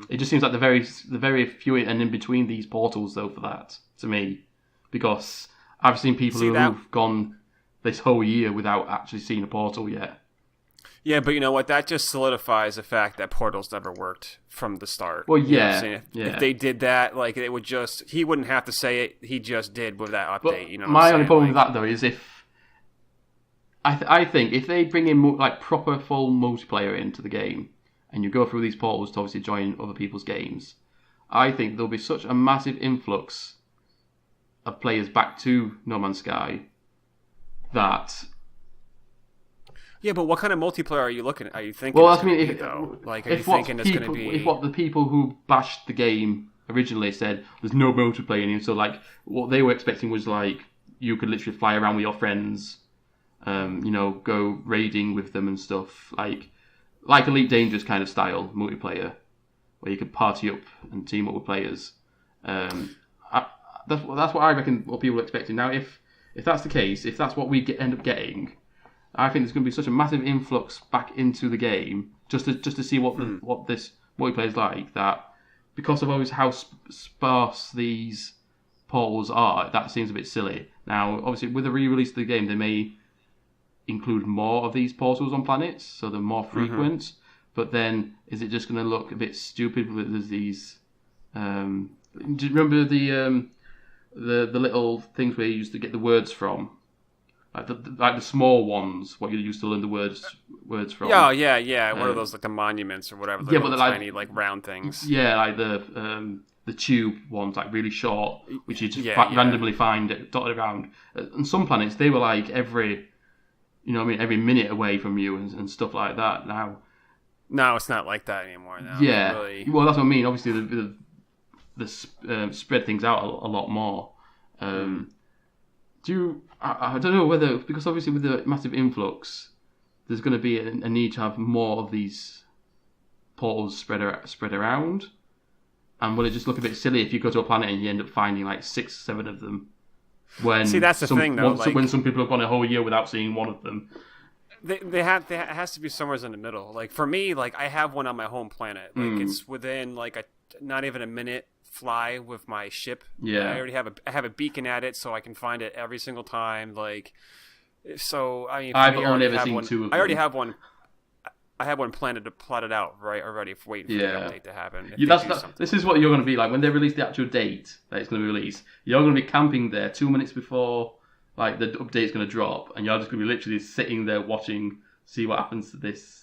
It just seems like the very few and in between these portals, though, for that to me, because I've seen people who've gone this whole year without actually seeing a portal yet. Yeah, but you know what? That just solidifies the fact that portals never worked from the start. Well, yeah. You know if they did that, like it would just, he wouldn't have to say it. He just did with that update. But you know, my only problem with that though is if I think if they bring in like proper full multiplayer into the game, and you go through these portals to obviously join other people's games, I think there'll be such a massive influx of players back to No Man's Sky that Yeah, but what kind of multiplayer are you looking at? Are you thinking? Well, I mean, though? Like, are you thinking it's going to be? If what the people who bashed the game originally said, there's no multiplayer in it, so like what they were expecting was like you could literally fly around with your friends, go raiding with them and stuff, like Elite Dangerous kind of style multiplayer, where you could party up and team up with players. That's what I reckon. What people are expecting now, if that's the case, if that's what we end up getting. I think there's going to be such a massive influx back into the game just to see what this multiplayer is like, that because of always how sparse these portals are, that seems a bit silly. Now, obviously, with the re-release of the game, they may include more of these portals on planets, so they're more frequent. Mm-hmm. But then, is it just going to look a bit stupid with there's these? Do you remember the little things where you used to get the words from? Like the small ones, what you used to learn the words from. Yeah. What are those, like the monuments or whatever? But they're tiny, like round things. Yeah, like the tube ones, like really short, which you just randomly find dotted around. On some planets, they were like every minute away from you and stuff like that. Now, no, it's not like that anymore. Now. Yeah, well, that's what I mean. Obviously, the spread things out a lot more. I don't know whether, because obviously with the massive influx, there's going to be a need to have more of these portals spread around. And will it just look a bit silly if you go to a planet and you end up finding like 6, 7 of them? See, that's the thing, though. When some people have gone a whole year without seeing one of them. It has to be somewhere in the middle. Like for me, like I have one on my home planet. Like it's within like not even a minute fly with my ship. Yeah, I already have a beacon at it, so I can find it every single time. Like, so I mean, I've only ever seen 2 of them. I already have one. I have one plotted out already, waiting for the update to happen. This is what you're going to be like when they release the actual date that it's going to be released. You're going to be camping there 2 minutes before like the update's going to drop, and you're just going to be literally sitting there watching, see what happens to this.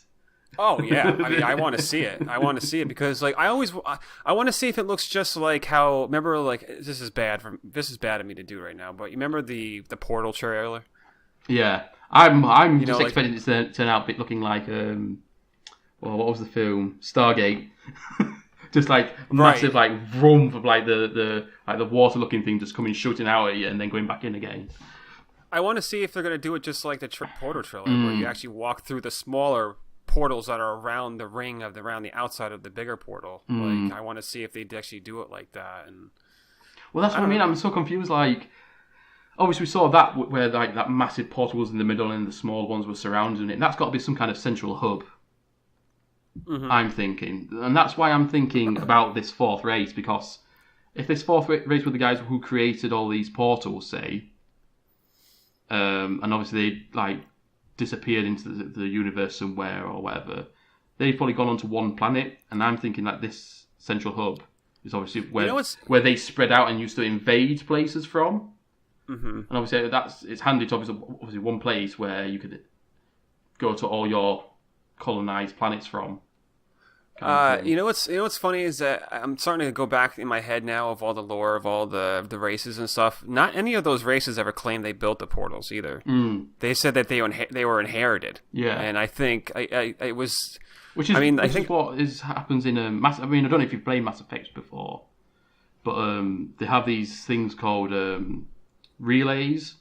Oh yeah, I mean, I want to see it. I want to see it because, like, I want to see if it looks just like how. Remember, like, this is bad of me to do right now, but you remember the Portal trailer? Yeah, I'm just expecting it to turn out looking like what was the film? Stargate. Just like massive like vroom of like the water looking thing just coming shooting out at you and then going back in again. I want to see if they're going to do it just like the Portal trailer, where you actually walk through the smaller portals that are around the ring around the outside of the bigger portal. Like, I want to see if they actually do it like that. And well, that's what I mean. I'm so confused. Like, obviously we saw that where like that massive portal was in the middle and the small ones were surrounding it. And that's got to be some kind of central hub. I'm thinking, and that's why I'm thinking about this 4th race, because if this 4th race were the guys who created all these portals, say, and obviously they like disappeared into the universe somewhere or whatever, they've probably gone onto one planet, and I'm thinking that this central hub is obviously where they spread out and used to invade places from. And obviously it's handy to obviously one place where you could go to all your colonized planets from. You know what's funny is that I'm starting to go back in my head now of all the lore of all the races and stuff. Not any of those races ever claimed they built the portals either. They said that they were inherited. Yeah, and I think it was. Which is, I think what happens in Mass. I mean, I don't know if you've played Mass Effect before, but they have these things called relays,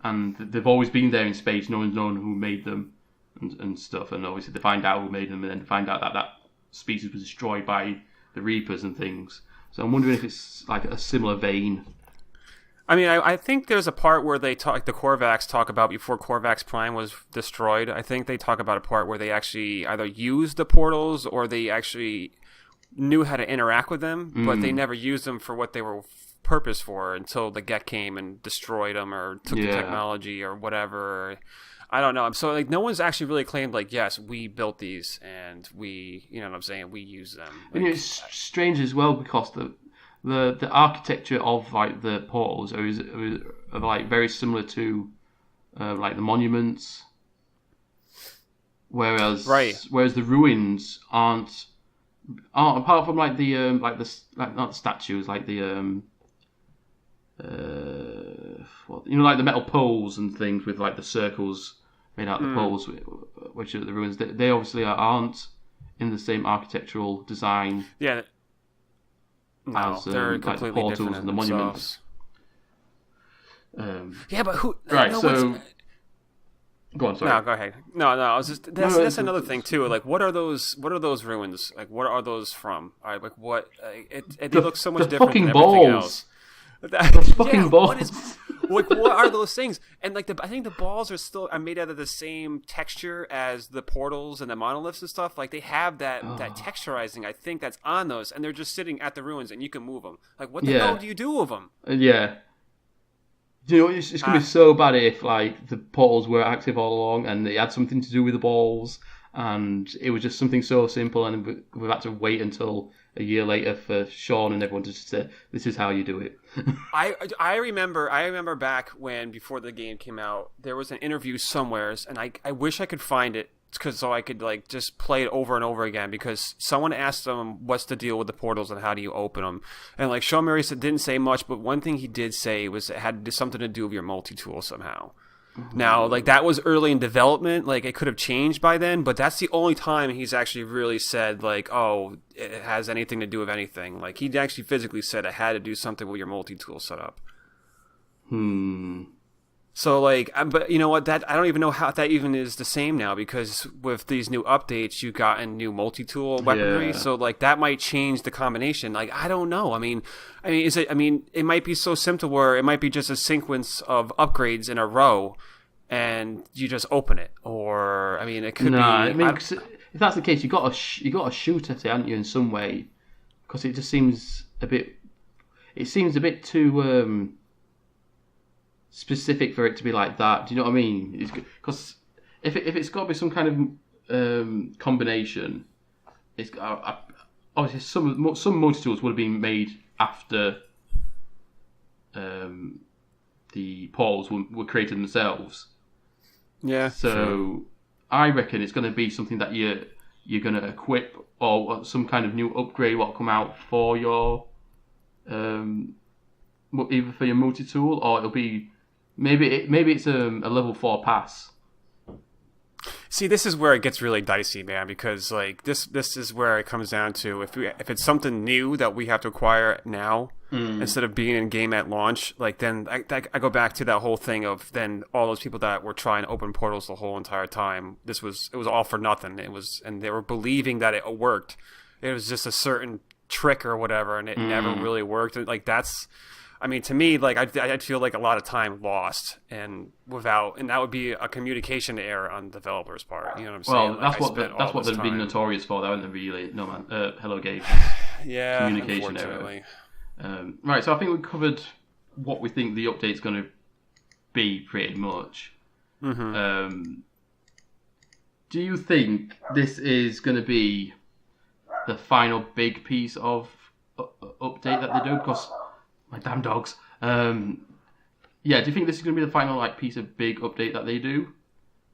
and they've always been there in space. No one's known who made them and stuff, and obviously they find out who made them, and then find out that species was destroyed by the Reapers and things. So I'm wondering if it's like a similar vein. I mean, I think there's a part where the Korvax talk about before Korvax Prime was destroyed. I think they talk about a part where they actually either used the portals or they actually knew how to interact with them, but they never used them for what they were purpose for until the Geth came and destroyed them or took the technology or whatever. I don't know. So like, no one's actually really claimed like, yes, we built these and we, you know what I'm saying, we use them. Like, it's strange as well because the architecture of like the portals are like very similar to like the monuments, whereas the ruins aren't apart from like the not the statues, like the like the metal poles and things with like the circles made out of the poles. which are the ruins. They obviously aren't in the same architectural design. Yeah. No, as they're like the completely portals different and the themselves. monuments. Yeah, but who? Right. No, So go on. Sorry. No, go ahead. No, I was just that's another thing it's- too. Like, what are those ruins? Like, what are those from? Like, what? They look so much the different fucking than everything balls. else. Those fucking balls. What are those things? And like, I think the balls are made out of the same texture as the portals and the monoliths and stuff. Like, they have that texturizing. I think that's on those, and they're just sitting at the ruins, and you can move them. Like, what the hell do you do with them? Yeah. You know, it's going to be so bad if like the portals were active all along and they had something to do with the balls, and it was just something so simple, and we've had to wait until a year later for Sean and everyone to just say, "This is how you do it." I remember back when, before the game came out, there was an interview somewheres, and I wish I could find it so I could like just play it over and over again, because someone asked them what's the deal with the portals and how do you open them, and like Sean Murray didn't say much, but one thing he did say was it had something to do with your multi-tool somehow. Now, like, that was early in development, like it could have changed by then, but that's the only time he's actually really said like, oh, it has anything to do with anything. Like, he actually physically said it had to do something with your multi-tool setup. So, like, but you know what? That I don't even know how that even is the same now, because with these new updates, you've gotten new multi-tool weaponry. Yeah. So, like, that might change the combination. Like, I don't know. I mean, is it? I mean, it might be so simple where it might be just a sequence of upgrades in a row, and you just open it. Or, I mean, it could be. I mean, 'cause if that's the case, you got to shoot at it, haven't you, in some way? Because it just seems a bit. It seems a bit too. Specific for it to be like that. Do you know what I mean? Because if it's got to be some kind of combination, it's obviously some multi-tools would have been made after the portals were created themselves. Yeah. So sure. I reckon it's going to be something that you're going to equip, or some kind of new upgrade what come out for your either for your multi-tool, or it'll be maybe it's a level 4 pass. See, this is where it gets really dicey, man, because like this is where it comes down to if it's something new that we have to acquire now instead of being in game at launch, like then I go back to that whole thing of then all those people that were trying to open portals the whole entire time. It was all for nothing. And they were believing that it worked. It was just a certain trick or whatever, and it never really worked. Like that's. I mean, to me, like I'd feel like a lot of time lost, and that would be a communication error on the developer's part. You know what I'm saying? Well, like, that's what they've been notorious for, though, haven't they? Really, no man. Hello, Gabe. Yeah, communication error. Right, so I think we covered what we think the update's going to be, pretty much. Do you think this is going to be the final big piece of update that they do? Because my damn dogs. Do you think this is going to be the final piece of big update that they do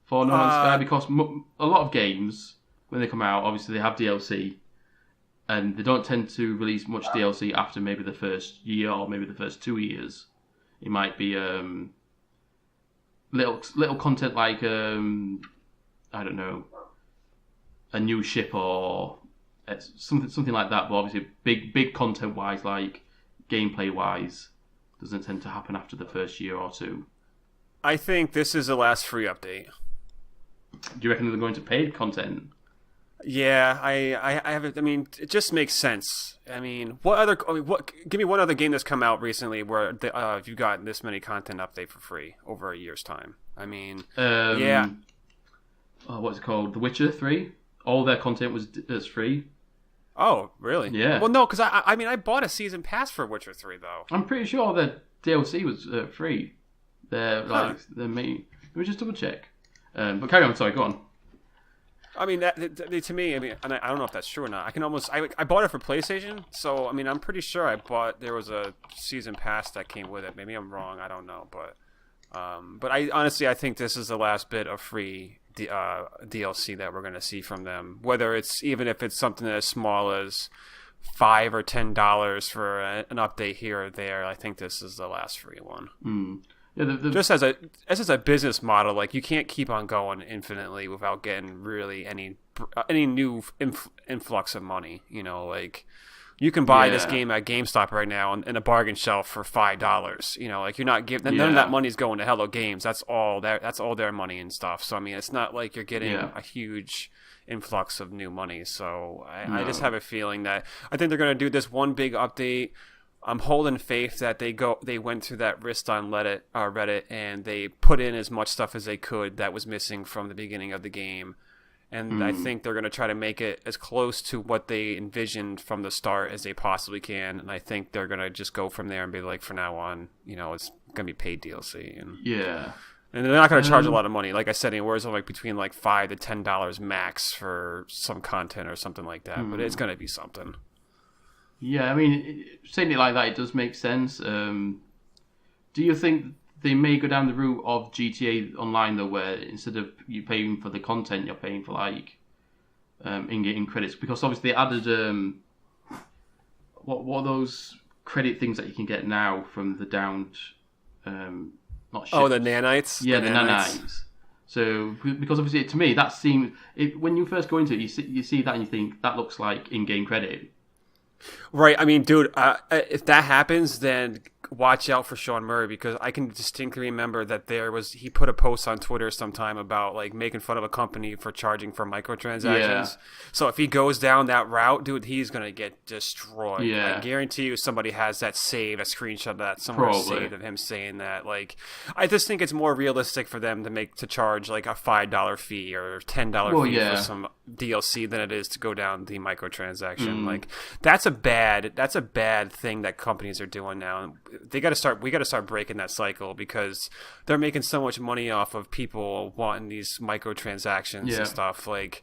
for No Man's Sky? Because a lot of games, when they come out, obviously they have DLC, and they don't tend to release much DLC after maybe the first year or maybe the first 2 years. It might be little content like I don't know, a new ship or something like that. But obviously, big content wise, like gameplay wise, doesn't tend to happen after the first year or two. I think this is the last free update. Do you reckon they're going to paid content? Yeah, I have it. I mean, it just makes sense. I mean, give me one other game that's come out recently where you got this many content update for free over a year's time. I mean, yeah. What's it called? The Witcher 3? All their content was free. Oh, really? Yeah. Well, no, because I mean, I bought a season pass for Witcher 3, though. I'm pretty sure the DLC was free. They're main. Let me just double check. But carry on. Sorry, go on. I mean, to me, I mean, and I don't know if that's true or not. I bought it for PlayStation, so I mean, I'm pretty sure there was a season pass that came with it. Maybe I'm wrong. I don't know, but I honestly, I think this is the last bit of free DLC that we're going to see from them. Whether even if it's something as small as $5 or $10 for an update here or there, I think this is the last free one. Yeah, just as a business model, like you can't keep on going infinitely without getting really any new influx of money. You know, like you can buy this game at GameStop right now in a bargain shelf for $5. You know, like you're not giving none of that money is going to Hello Games. That's all their money and stuff. So I mean, it's not like you're getting a huge influx of new money. So I just have a feeling that I think they're going to do this one big update. I'm holding faith that they went through that risk on Reddit and they put in as much stuff as they could that was missing from the beginning of the game. And I think they're going to try to make it as close to what they envisioned from the start as they possibly can. And I think they're going to just go from there and be like, from now on, you know, it's going to be paid DLC. And they're not going to charge a lot of money. Like I said, anywhere it's like between like $5 to $10 max for some content or something like that. But it's going to be something. Yeah, I mean, saying it like that, it does make sense. Do you think they may go down the route of GTA Online, though, where instead of you paying for the content, you're paying for, like, in-game credits? Because obviously they added, what are those credit things that you can get now from the downed, not ships? Oh, the nanites? Yeah, the nanites. So, because obviously, to me, that seemed... when you first go into it, you see that and you think, that looks like in-game credit. Right. I mean, dude, if that happens, then watch out for Sean Murray, because I can distinctly remember that he put a post on Twitter sometime about like making fun of a company for charging for microtransactions. Yeah. So if he goes down that route, dude, he's going to get destroyed. Yeah. I guarantee you somebody has that saved, a screenshot of that somewhere saved of him saying that. Like, I just think it's more realistic for them to charge like a $5 fee or $10 fee for some DLC than it is to go down the microtransaction. Like, that's a bad thing that companies are doing now. We got to start breaking that cycle, because they're making so much money off of people wanting these microtransactions and stuff. Like,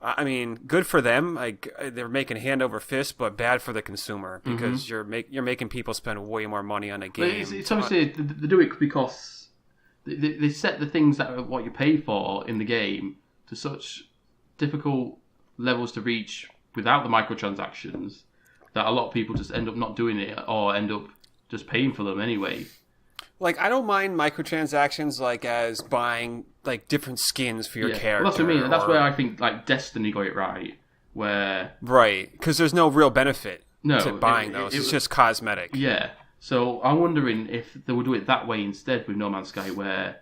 I mean, good for them. Like, they're making hand over fist, but bad for the consumer, because you're making people spend way more money on a game. It's obviously they do it because they set the things that are what you pay for in the game to such difficult levels to reach without the microtransactions that a lot of people just end up not doing it, or end up just paying for them anyway. Like, I don't mind microtransactions, like, as buying, like, different skins for your character. Well, that's what I mean. That's where I think, like, Destiny got it right, where... Right, because there's no real benefit to buying those. It's just cosmetic. Yeah. So I'm wondering if they would do it that way instead with No Man's Sky, where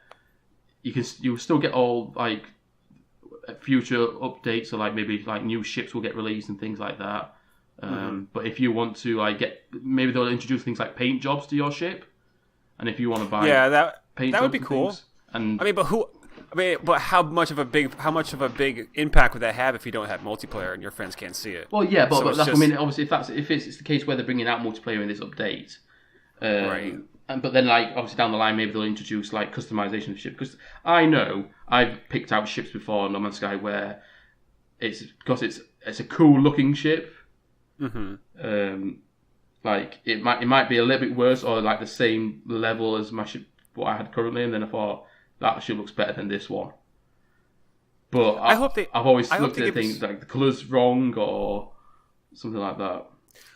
you still get all, like, future updates, or, like, maybe, like, new ships will get released and things like that. But if you want to, like, maybe they'll introduce things like paint jobs to your ship, and if you want to buy paint jobs, that would be cool. Things, and but how much of a big impact would that have if you don't have multiplayer and your friends can't see it? Well, yeah, but that's what I mean. Obviously, if it's the case where they're bringing out multiplayer in this update, right? But then, like, obviously down the line, maybe they'll introduce like customization of ships. Because I know I've picked out ships before on No Man's Sky where it's a cool looking ship. Like, it might be a little bit worse, or like the same level as my ship, what I had currently, and then I thought that ship looks better than this one. But I've always looked at things like the colour's wrong or something like that.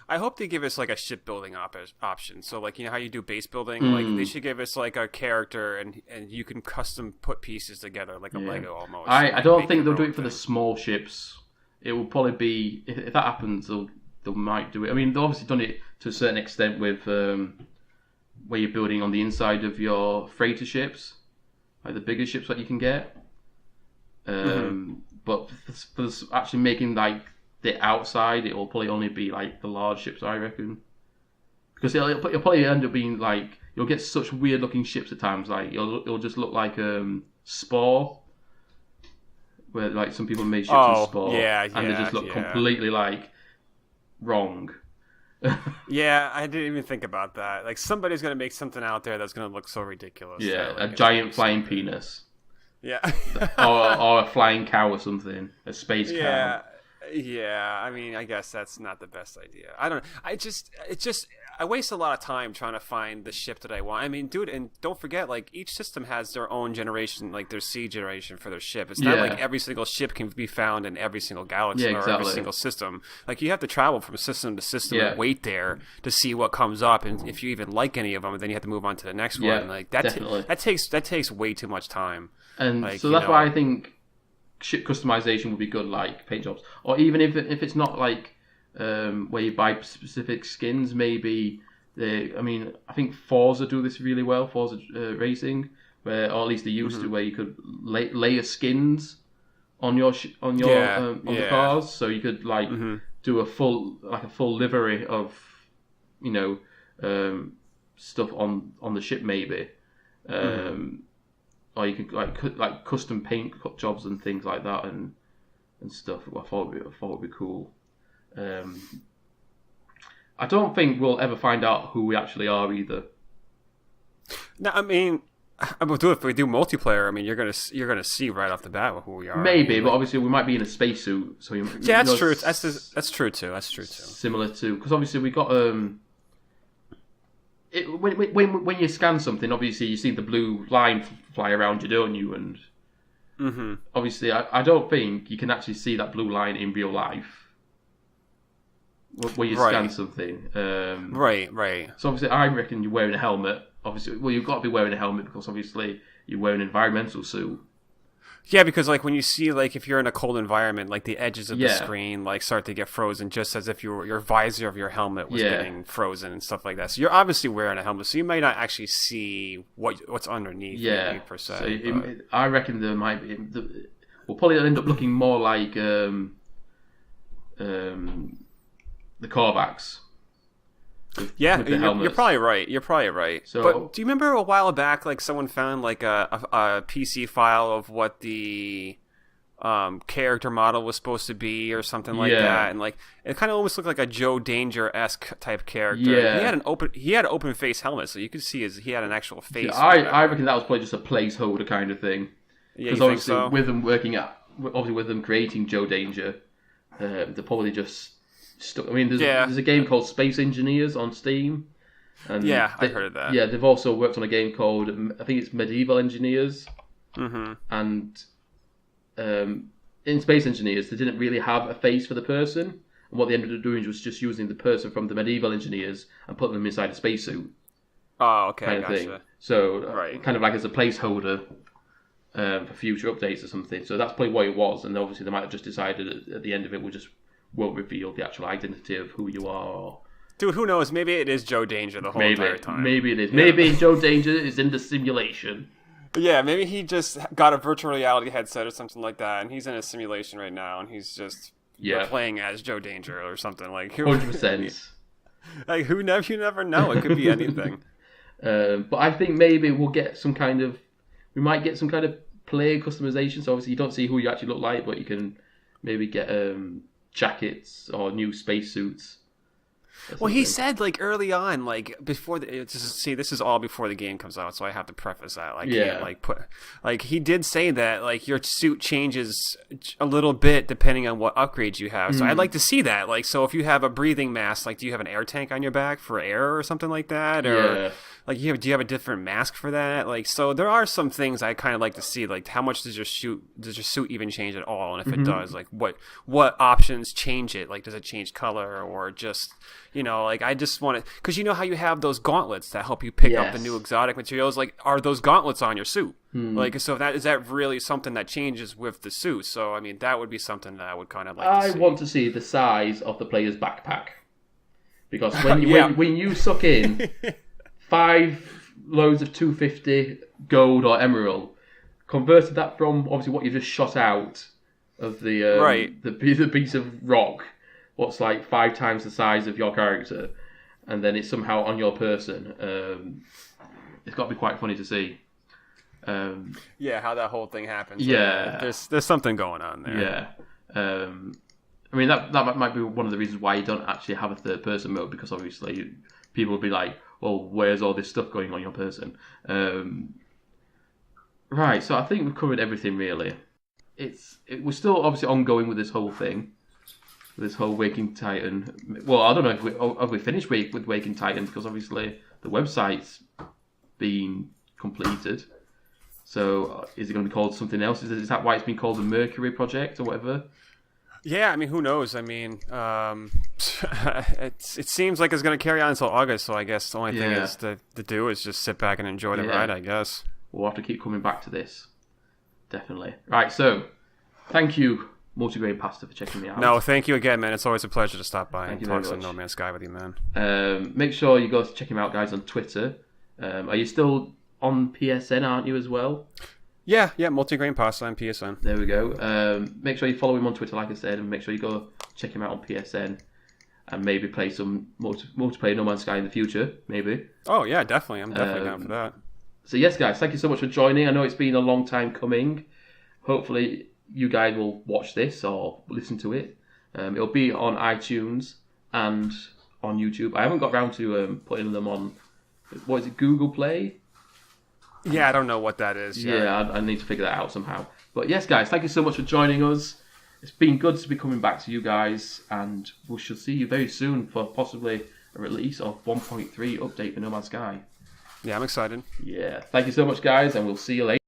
I hope they give us like a shipbuilding option. So, like, you know how you do base building? Like, they should give us like a character and you can custom put pieces together like a Lego almost. I don't think they'll do it for the small ships. It will probably be, if that happens, they might do it. I mean, they've obviously done it to a certain extent with where you're building on the inside of your freighter ships, like the bigger ships that you can get. But for actually making like the outside, it will probably only be like the large ships, I reckon. Because it'll probably end up being like, you'll get such weird looking ships at times. Like it'll just look like Spore, where like some people made ships in Spore, and they just look completely like wrong. Yeah, I didn't even think about that. Like, somebody's gonna make something out there that's gonna look so ridiculous. Yeah, a giant flying penis. Yeah, or a flying cow or something, a space cow. Yeah. I mean, I guess that's not the best idea. I don't know. I waste a lot of time trying to find the ship that I want. I mean, dude, and don't forget, like, each system has their own generation, like their C generation for their ship. It's not like every single ship can be found in every single galaxy or every single system. Like, you have to travel from system to system and wait there to see what comes up, and if you even like any of them, then you have to move on to the next one. Like that takes way too much time. And like, so that's why I think ship customization would be good, like paint jobs, or even if it's not like where you buy specific skins, maybe I think Forza do this really well, Forza Racing, or at least they used to, where you could layer skins on the cars, so you could like do a full livery of stuff on the ship maybe, or you could like custom paint jobs and things like that and stuff. I thought it'd be cool. I don't think we'll ever find out who we actually are either. No, I mean, if we do multiplayer, I mean, you're gonna see right off the bat who we are. Maybe, but obviously we might be in a spacesuit, so that's true. That's true too. Similar to, because obviously we got when you scan something, obviously you see the blue line fly around you, don't you? And obviously, I don't think you can actually see that blue line in real life when you scan something. Right. So obviously, I reckon you're wearing a helmet. Obviously, well, you've got to be wearing a helmet because obviously you're wearing an environmental suit. Yeah, because like when you see, like, if you're in a cold environment, like the edges of the screen like start to get frozen, just as if your visor of your helmet was getting frozen and stuff like that. So you're obviously wearing a helmet, so you might not actually see what's underneath. Yeah, per se. So I reckon there might be. We'll probably end up looking more like the Korvax. You're probably right. So, but do you remember a while back, like someone found like a PC file of what the character model was supposed to be or something like that, and like it kind of almost looked like a Joe Danger-esque type character. Yeah. He had an open face helmet, so you could see he had an actual face. Yeah, I reckon that was probably just a placeholder kind of thing. Yeah, because obviously with them creating Joe Danger, they're probably just. I mean, there's a game called Space Engineers on Steam. And I heard of that. Yeah, they've also worked on a game called, I think it's Medieval Engineers. Mm-hmm. And in Space Engineers, they didn't really have a face for the person. And what they ended up doing was just using the person from the Medieval Engineers and putting them inside a spacesuit. Oh, okay, kind of gotcha. thing. So, kind of like as a placeholder for future updates or something. So that's probably what it was. And obviously they might have just decided at the end of it, we'll just won't reveal the actual identity of who you are. Or... Dude, who knows? Maybe it is Joe Danger the whole entire time. Maybe it is. Yeah. Maybe Joe Danger is in the simulation. Yeah, maybe he just got a virtual reality headset or something like that, and he's in a simulation right now, and he's just playing as Joe Danger or something. Like 100%. Like, you never know. It could be anything. But I think maybe we'll get we might get some kind of player customization. So obviously you don't see who you actually look like, but you can maybe get jackets or new spacesuits. Well, he said like early on, like before this is all before the game comes out, so I have to preface that. Like, can't like put like he did say that like your suit changes a little bit depending on what upgrades you have. So I'd like to see that. Like, so if you have a breathing mask, like do you have an air tank on your back for air or something like that, or like do you have a different mask for that? Like, so there are some things I kind of like to see. Like, how much does your suit even change at all? And if it does, like what options change it? Like, does it change color or just like I just want to, because you know how you have those gauntlets that help you pick up the new exotic materials. Like, are those gauntlets on your suit? Like, so is that really something that changes with the suit? So I mean, that would be something that I would kind of like. I want to see the size of the player's backpack, because when you suck in 5 loads of 250 gold or emerald, converted that from obviously what you just shot out of the piece of rock. What's like 5 times the size of your character, and then it's somehow on your person. It's got to be quite funny to see. How that whole thing happens. Yeah, there's something going on there. Yeah, I mean that might be one of the reasons why you don't actually have a third person mode, because obviously people will be like, well, where's all this stuff going on your person? Right, so I think we've covered everything really. We're still obviously ongoing with this whole thing. This whole Waking Titan. Well, I don't know if have we finished with Waking Titan, because obviously the website's been completed. So is it going to be called something else? Is that why it's been called the Mercury Project or whatever? Yeah, I mean, who knows? I mean, it seems like it's going to carry on until August, so I guess the only thing is to do is just sit back and enjoy the ride, I guess. We'll have to keep coming back to this. Definitely. Right, so thank you, Multigrain Pasta, for checking me out. No, thank you again, man. It's always a pleasure to stop by and talk some No Man's Sky with you, man. Make sure you go check him out, guys, on Twitter. Are you still on PSN, aren't you, as well? Yeah, Multigrain Pasta on PSN. There we go. Make sure you follow him on Twitter, like I said, and make sure you go check him out on PSN and maybe play some multiplayer No Man's Sky in the future, maybe. Oh, yeah, definitely. I'm definitely down for that. So, yes, guys, thank you so much for joining. I know it's been a long time coming. Hopefully, you guys will watch this or listen to it. It'll be on iTunes and on YouTube. I haven't got around to putting them on, what is it, Google Play? Yeah, I don't know what that is. Yeah, I need to figure that out somehow. But yes, guys, thank you so much for joining us. It's been good to be coming back to you guys, and we shall see you very soon for possibly a release of 1.3 update for No Man's Sky. Yeah, I'm excited. Yeah, thank you so much, guys, and we'll see you later.